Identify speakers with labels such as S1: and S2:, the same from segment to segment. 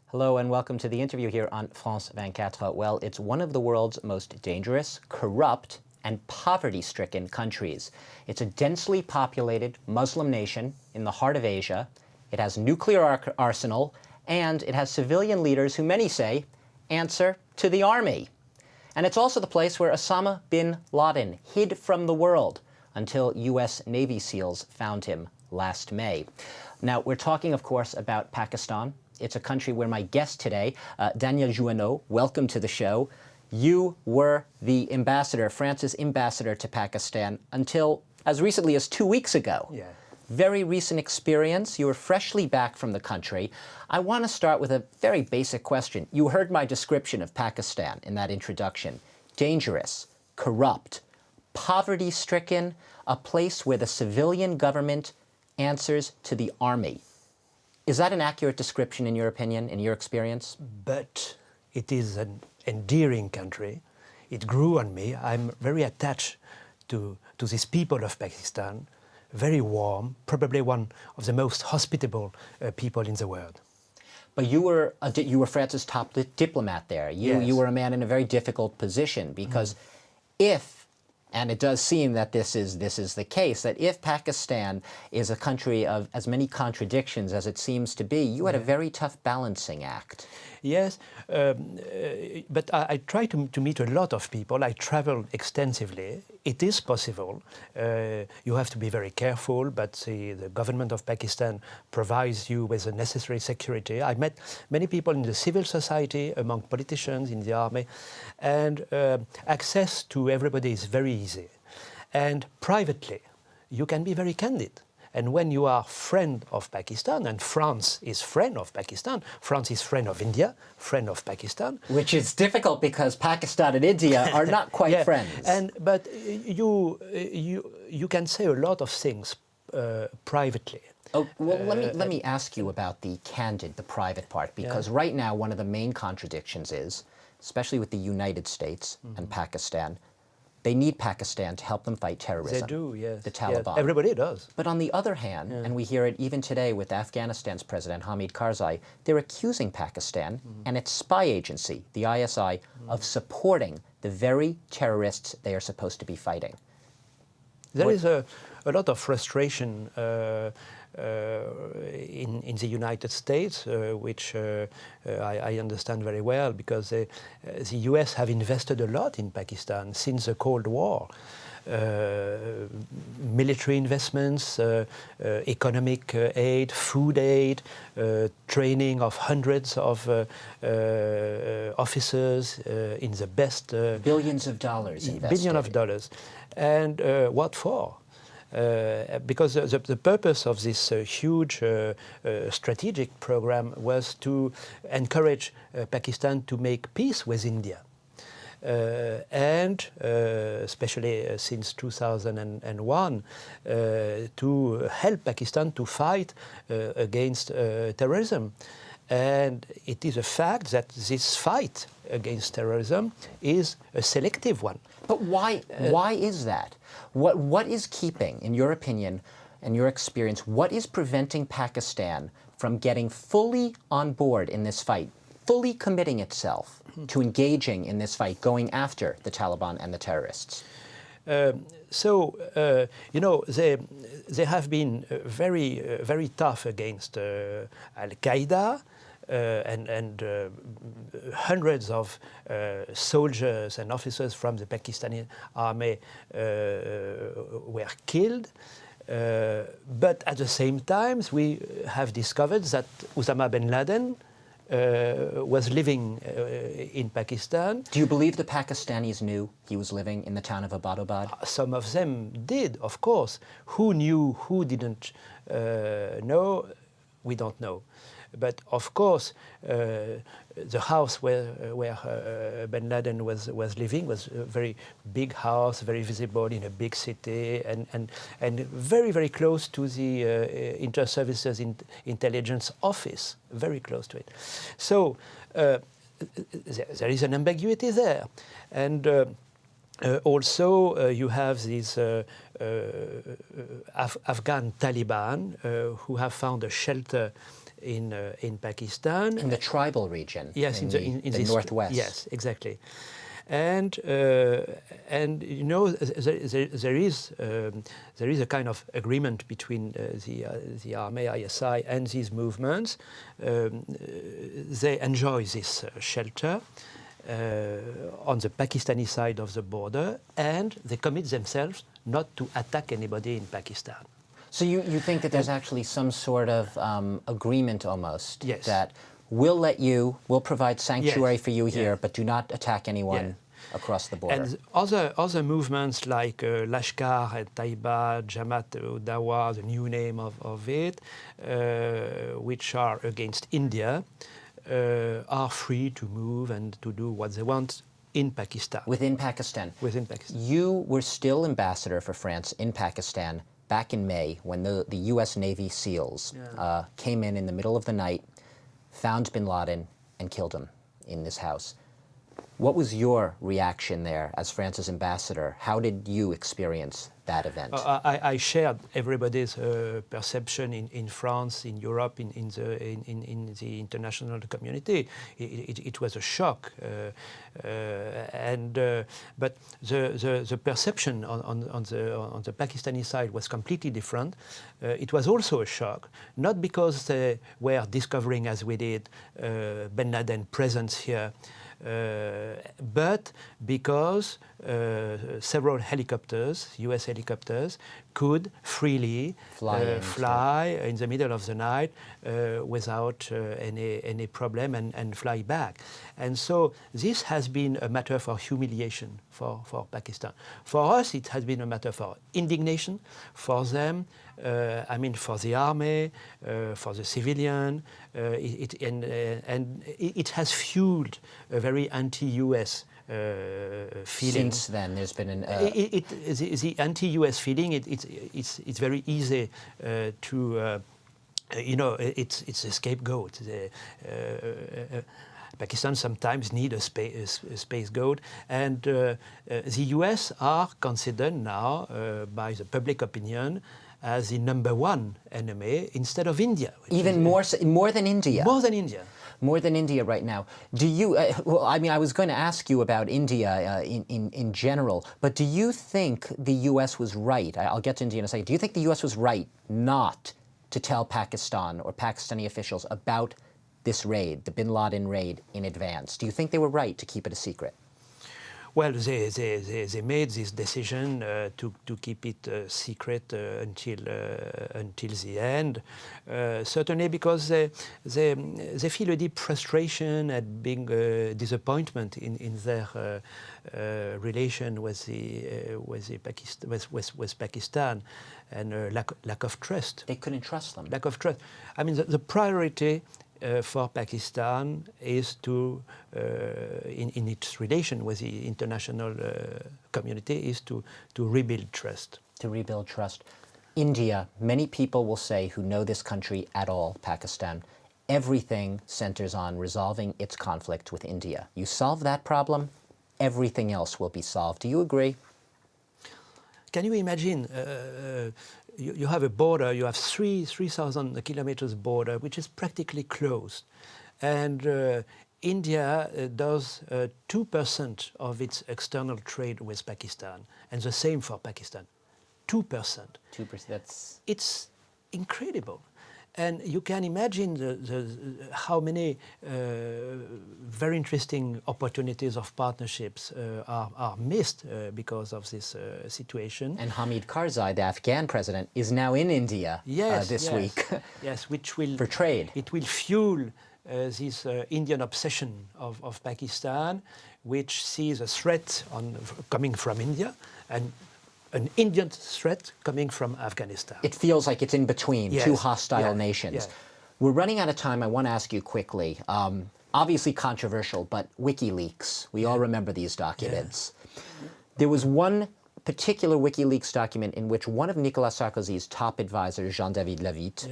S1: Hello and welcome to the interview here on France 24. Well, it's one of the world's most dangerous, corrupt, and poverty-stricken countries. It's a densely populated Muslim nation in the heart of Asia. It has a nuclear arsenal, and it has civilian leaders who many say answer to the army. And it's also the place where Osama bin Laden hid from the world until U.S. Navy SEALs found him last May. Now, we're talking, of course, about Pakistan. It's a country where my guest today, Daniel Jouanneau, welcome to the show. You were the ambassador, France's ambassador to Pakistan until as recently as 2 weeks ago.
S2: Yeah.
S1: Very recent experience. You were freshly back from the country. I want to start with a very basic question. You heard my description of Pakistan in that introduction. Dangerous, corrupt, poverty-stricken, a place where the civilian government answers to the army. Is that an accurate description in your opinion, in your experience?
S2: But it is an endearing country. It grew on me. I'm very attached to these people of Pakistan, very warm, probably one of the most hospitable people in the world.
S1: But you were France's top diplomat there.
S2: Yes.
S1: You were a man in a very difficult position because if, and it does seem that this is the case, that if Pakistan is a country of as many contradictions as it seems to be, you had a very tough balancing act.
S2: Yes, but I try to meet a lot of people. I travel extensively. It is possible. You have to be very careful, but the government of Pakistan provides you with the necessary security. I met many people in the civil society, among politicians, in the army, and access to everybody is very easy. And privately, you can be very candid. And when you are friend of Pakistan, and France is friend of Pakistan, France is friend of India, friend of Pakistan.
S1: Which is difficult because Pakistan and India are not quite friends.
S2: But you can say a lot of things privately.
S1: Oh, well, let me ask you about the candid, the private part, because right now one of the main contradictions is, especially with the United States and Pakistan, they need Pakistan to help them fight terrorism.
S2: They do, yes.
S1: The Taliban.
S2: Yes, everybody does.
S1: But on the other hand, and we hear it even today with Afghanistan's President Hamid Karzai, they're accusing Pakistan and its spy agency, the ISI, of supporting the very terrorists they are supposed to be fighting.
S2: There is a lot of frustration in the United States, which I understand very well, because the US have invested a lot in Pakistan since the Cold War. Military investments, economic aid, food aid, training of hundreds of officers in the best...
S1: Billions of dollars invested.
S2: Billions of dollars. And what for? Because the purpose of this huge strategic program was to encourage Pakistan to make peace with India. And especially since 2001, to help Pakistan to fight against terrorism. And it is a fact that this fight against terrorism is a selective one.
S1: But why is that? What is keeping, in your opinion and your experience, what is preventing Pakistan from getting fully on board in this fight, fully committing itself to engaging in this fight, going after the Taliban and the terrorists?
S2: You know, they have been very tough against Al-Qaeda, and hundreds of soldiers and officers from the Pakistani army were killed. But at the same time, we have discovered that Osama bin Laden was living in Pakistan.
S1: Do you believe the Pakistanis knew he was living in the town of Abbottabad?
S2: Some of them did, of course. Who knew, who didn't know, we don't know. But of course, the house where bin Laden was living was a very big house, very visible in a big city, and very, very close to the inter-services intelligence office, very close to it. So there is an ambiguity there. And Also, you have these Afghan Taliban who have found a shelter in Pakistan.
S1: In the tribal region.
S2: Yes,
S1: in the
S2: this
S1: northwest.
S2: Yes, exactly. And you know, there is a kind of agreement between the army, ISI, and these movements. They enjoy this shelter on the Pakistani side of the border, and they commit themselves not to attack anybody in Pakistan.
S1: So you think that there's actually some sort of agreement almost
S2: Yes.
S1: that we'll provide sanctuary for you here, but do not attack anyone across the border.
S2: And other movements like Lashkar and Taiba, Jamaat-ud-Dawa, the new name of it, which are against India, are free to move and to do what they want in Pakistan.
S1: Within Pakistan.
S2: Within Pakistan.
S1: You were still ambassador for France in Pakistan back in May when the U.S. Navy SEALs came in the middle of the night, found bin Laden, and killed him in this house. What was your reaction there as France's ambassador? How did you experience that event?
S2: I shared everybody's perception in France, in Europe, in the international community. It was a shock, but the perception on the Pakistani side was completely different. It was also a shock, not because they were discovering, as we did, bin Laden presence here, but because several helicopters, U.S. helicopters, could freely fly in the middle of the night without any problem and fly back. And so this has been a matter for humiliation for Pakistan. For us, it has been a matter for indignation. For them, I mean, for the army, for the civilian, and it has fueled a very anti-US feeling.
S1: Since then, there's been
S2: the anti-US feeling. It's very easy to, you know, it's a scapegoat. Pakistan sometimes need a scapegoat, and the US are considered now by the public opinion as the #1 enemy instead of India.
S1: Even more than India.
S2: More than India.
S1: More than India right now. Do you, well, I mean, I was going to ask you about India in general, but do you think the U.S. was right? I'll get to India in a second. Do you think the U.S. was right not to tell Pakistan or Pakistani officials about this raid, the bin Laden raid, in advance? Do you think they were right to keep it a secret?
S2: Well, they made this decision to keep it secret until the end, certainly because they feel a deep frustration at being disappointment in their relation with Pakistan, and lack of trust.
S1: They couldn't trust them.
S2: Lack of trust. I mean, the priority for Pakistan is to, in its relation with the international community, is to rebuild trust.
S1: To rebuild trust. India, many people will say who know this country at all, Pakistan, everything centers on resolving its conflict with India. You solve that problem, everything else will be solved. Do you agree?
S2: Can you imagine? You have a border, you have 3,000 kilometers border, which is practically closed. And India does 2% of its external trade with Pakistan, and the same for Pakistan, 2%.
S1: 2%, that's...
S2: It's incredible. And you can imagine how many very interesting opportunities of partnerships are missed because of this situation.
S1: And Hamid Karzai, the Afghan president, is now in India this week.
S2: Yes, which will...
S1: For trade.
S2: It will fuel this Indian obsession of Pakistan, which sees a threat coming from India and an Indian threat coming from Afghanistan.
S1: It feels like it's in between two hostile nations.
S2: Yeah.
S1: We're running out of time. I want to ask you quickly. Obviously controversial, but WikiLeaks, we all remember these documents. There was one particular WikiLeaks document in which one of Nicolas Sarkozy's top advisors, Jean-David Lavitte,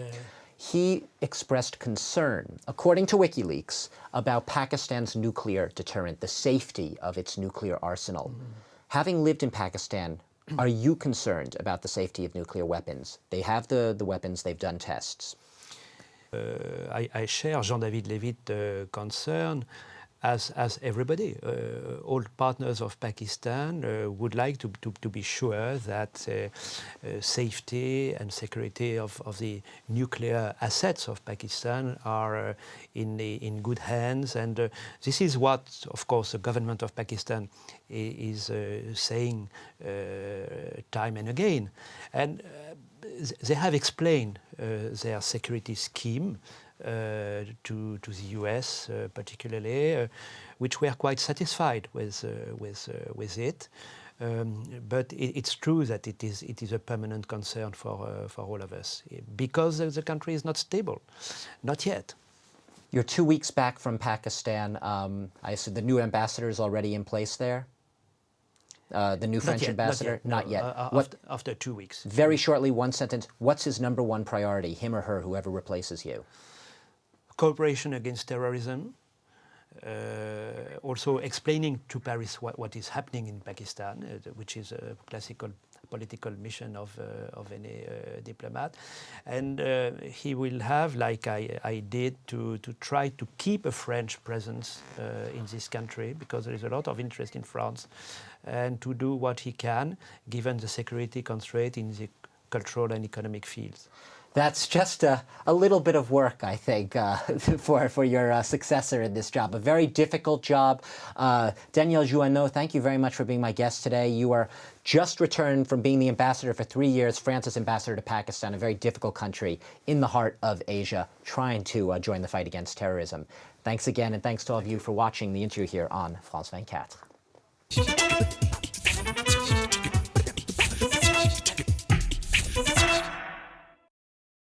S1: he expressed concern, according to WikiLeaks, about Pakistan's nuclear deterrent, the safety of its nuclear arsenal. Having lived in Pakistan, are you concerned about the safety of nuclear weapons? They have the weapons, they've done tests.
S2: I share Jean-David Levitt's concern, as everybody. All partners of Pakistan would like to be sure that safety and security of the nuclear assets of Pakistan are in good hands, and this is what, of course, the government of Pakistan is saying time and again. And they have explained their security scheme to the US particularly, which were quite satisfied with it. But it's true that it is a permanent concern for all of us, because the country is not stable, not yet.
S1: You're 2 weeks back from Pakistan. I said the new ambassador is already in place there. The new French ambassador? Not yet.
S2: After 2 weeks.
S1: Very shortly, one sentence. What's his number one priority, him or her, whoever replaces you?
S2: Cooperation against terrorism. Also explaining to Paris what is happening in Pakistan, which is a classical political mission of any diplomat. And he will have, like I did, to try to keep a French presence in this country, because there is a lot of interest in France, and to do what he can, given the security constraint in the cultural and economic fields.
S1: That's just a little bit of work, I think, for your successor in this job. A very difficult job. Daniel Jouanneau, thank you very much for being my guest today. You are just returned from being the ambassador for 3 years, France's ambassador to Pakistan, a very difficult country in the heart of Asia, trying to join the fight against terrorism. Thanks again, and thanks to all of you for watching the interview here on France 24.